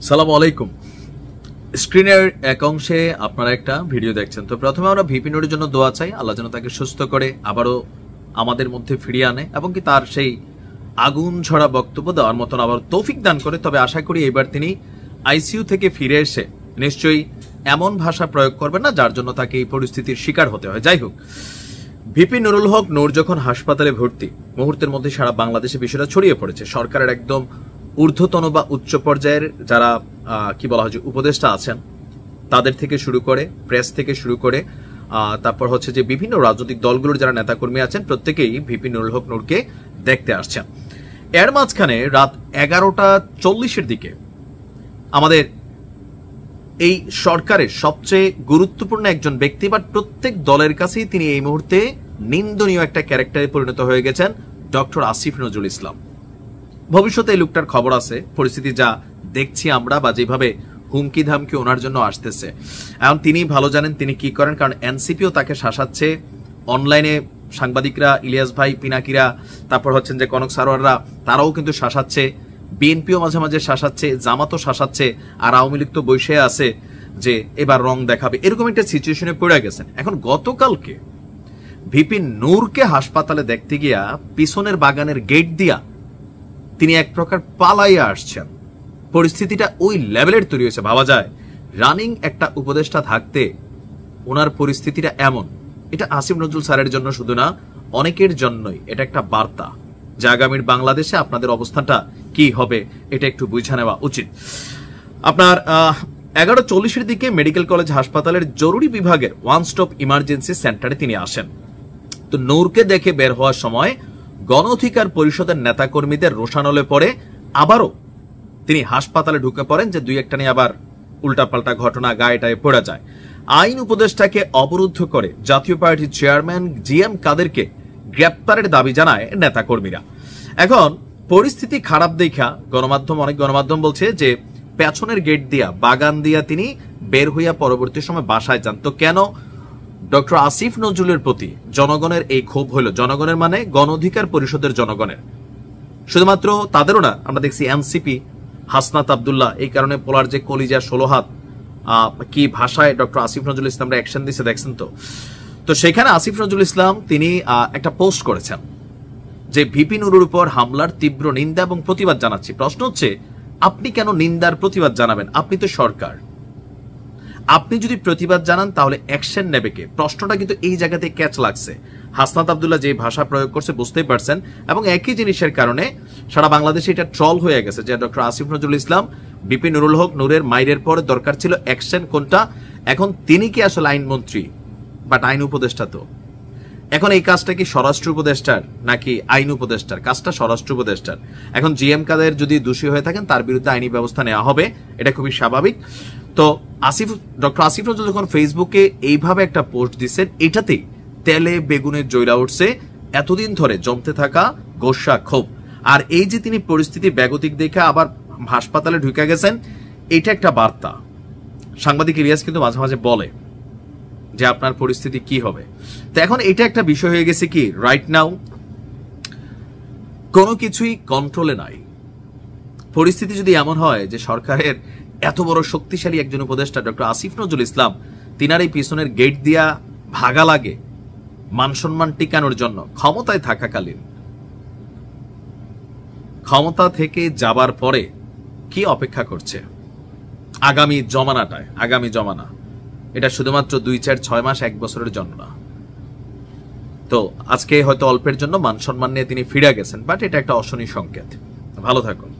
সালামু আলাইকুম। স্ক্রিনের এক অংশে আপনারা একটা ভিডিও দেখছেন। তো প্রথমে আমরা ভিপি নুরের জন্য দোয়া চাই, আল্লাহ যেন তাকে সুস্থ করে আবারও আমাদের মধ্যে ফিরিয়ে আনে এবং কি তার সেই আগুন ঝরা বক্তব্য দেওয়ার মতন আবার তৌফিক দান করে। তবে আশা করি এবার তিনি আইসিইউ থেকে ফিরে এসে নিশ্চয়ই এমন ভাষা প্রয়োগ করবেন না যার জন্য তাকে এই পরিস্থিতির শিকার হতে হয়। যাই হোক, ভিপি নুরুল হক নূর যখন হাসপাতালে ভর্তি, মুহূর্তের মধ্যে সারা বাংলাদেশে বিষয়টা ছড়িয়ে পড়েছে। সরকারের একদম ঊর্ধ্বতন বা উচ্চ পর্যায়ের যারা কি বলা হয় যে উপদেষ্টা আছেন, তাদের থেকে শুরু করে প্রেস থেকে শুরু করে তারপর হচ্ছে যে বিভিন্ন রাজনৈতিক দলগুলোর যারা নেতাকর্মী আছেন, প্রত্যেকেই ভিপি নুরুল হক নূরকে দেখতে আসছেন। এর মাঝখানে রাত 11:40 দিকে আমাদের এই সরকারের সবচেয়ে গুরুত্বপূর্ণ একজন ব্যক্তি বা প্রত্যেক দলের কাছেই তিনি এই মুহূর্তে নিন্দনীয় একটা ক্যারেক্টারে পরিণত হয়ে গেছেন, ডক্টর আসিফ নজরুল ইসলাম। ভবিষ্যতে এই লোকটার খবর আছে, পরিস্থিতি যা দেখছি আমরা বা যেভাবে হুমকি ধামকি ওনার জন্য আসতেছে, এখন তিনি ভালো জানেন তিনি কি করেন। কারণ এনসিপিও তাকে শাসাচ্ছে, অনলাইনে সাংবাদিকরা, ইলিয়াস ভাই, পিনাকিরা, তারপর হচ্ছেন যে কনক সারোয়াররা, তারাও কিন্তু শাসাচ্ছে, বিএনপিও মাঝে মাঝে শাসাচ্ছে, জামাতও শাসাচ্ছে, আর আওয়ামী লীগ তো বসে আছে যে এবার রং দেখাবে, এরকম একটা সিচুয়েশনে পড়ে গেছেন। এখন গতকালকে ভিপি নূরকে হাসপাতালে দেখতে গিয়া পিছনের বাগানের গেট দিয়া তিনি এক প্রকার পালাইয়া আসছেন। পরিস্থিতিটা ওই লেভেলের তৈরি হয়েছে, ভাবা যায় রানিং একটা উপদেষ্টা থাকতে ওনার পরিস্থিতিটা এমন। এটা আসিফ নজরুল স্যারের জন্য শুধু না, অনেকের জন্যই এটা একটা বার্তা যে আগামীর বাংলাদেশে আপনাদের অবস্থানটা কি হবে এটা একটু বুঝে নেওয়া উচিত। আপনার 11:40 দিকে মেডিকেল কলেজ হাসপাতালের জরুরি বিভাগের ওয়ান স্টপ ইমার্জেন্সি সেন্টারে তিনি আসেন। তো নূরকে দেখে বের হওয়ার সময় গণ অধিকার পরিষদের নেতাকর্মীদের রোষানলে পড়ে আবারও তিনি হাসপাতালে ঢুকে পড়েন, যে দুই একটা নিয়ে আবার উল্টাপাল্টা ঘটনা গায়েটায় পড়ে যায়। আইন উপদেষ্টাকে অবরুদ্ধ করে জাতীয় পার্টির চেয়ারম্যান জিএম কাদেরকে গ্রেপ্তারের দাবি জানায় নেতাকর্মীরা। এখন পরিস্থিতি খারাপ দেখা অনেক গণমাধ্যম বলছে যে পেছনের গেট দিয়া, বাগান দিয়া তিনি বের হইয়া পরবর্তী সময় বাসায় যান। তো কেন ডক্টর আসিফ নজরুলের প্রতি জনগণের এই ক্ষোভ হইল? জনগণের মানে গণ অধিকার পরিষদের জনগণের, শুধুমাত্র তাদেরও না। আমরা দেখছি এনসিপি, হাসনাত আব্দুল্লাহ, এই কারণে পোলার যে কলিজা 16 হাত কি ভাষায় ডক্টর আসিফ নজরুল ইসলামরা অ্যাকশন দিচ্ছে দেখছেন তো সেখানে আসিফ নজরুল ইসলাম তিনি একটা পোস্ট করেছেন যে ভিপি নুরুর উপর হামলার তীব্র নিন্দা এবং প্রতিবাদ জানাচ্ছি। প্রশ্ন হচ্ছে, আপনি কেন নিন্দার প্রতিবাদ জানাবেন? আপনি তো সরকার, আপনি যদি প্রতিবাদ জানান তাহলে অ্যাকশন নেবে কে? প্রশ্নটা কিন্তু এই জায়গাতে ক্যাচ লাগছে। হাসনাত আব্দুল্লাহ যে ভাষা প্রয়োগ করছে বুঝতেই পারছেন, এবং একই জিনিসের কারণে সারা বাংলাদেশে এটা ট্রল হয়ে গেছে যে ডক্টর আসিফ নজরুল ইসলাম, ভিপি নুরুল হক নূরের মাইরের পরে দরকার ছিল অ্যাকশন কোনটা? এখন তিনি কি আসলে আইনমন্ত্রী বাট আইন উপদেষ্টা? তো এখন এই কাজটা কি স্বরাষ্ট্র উপদেষ্টার নাকি আইন উপদেষ্টার? কাজটা স্বরাষ্ট্র উপদেষ্টার। এখন জিএম কাদের যদি দোষী হয়ে থাকেন তার বিরুদ্ধে আইনি ব্যবস্থা নেওয়া হবে, এটা খুবই স্বাভাবিক। তো ডক্টর আসিফ নজরুল যখন ফেসবুকে এইভাবে একটা পোস্ট দিচ্ছেন, এটাতেই তেলে বেগুনের জয়রা উঠছে এতদিন ধরে জমতে থাকা গোসা ক্ষোভ। আর এই যে তিনি পরিস্থিতি বেগতিক দেখে আবার হাসপাতালে ঢুকে গেছেন, এটা একটা বার্তা। সাংবাদিক ইলিয়াস কিন্তু মাঝে মাঝে বলে যে আপনার পরিস্থিতি কি হবে। তো এখন এটা একটা বিষয় হয়ে গেছে কি, রাইট নাও কোনো কিছুই কন্ট্রোলে নাই। পরিস্থিতি যদি এমন হয় যে সরকারের এত বড় শক্তিশালী একজন উপদেষ্টা ডক্টর আসিফ নজরুল ইসলাম, তিনার এই পিছনের গেট দিয়া ভাগা লাগে মান সম্মান টিকানোর জন্য ক্ষমতায় থাকাকালীন, ক্ষমতা থেকে যাবার পরে কি অপেক্ষা করছে আগামী জমানাটায়? আগামী জমানা এটা শুধুমাত্র 2, 4, 6 মাস, 1 বছরের জন্য না। তো আজকে হয়তো অল্পের জন্য মান সম্মান নিয়ে তিনি ফিরে গেছেন, বাট এটা একটা অশনি সংকেত। ভালো থাকুন।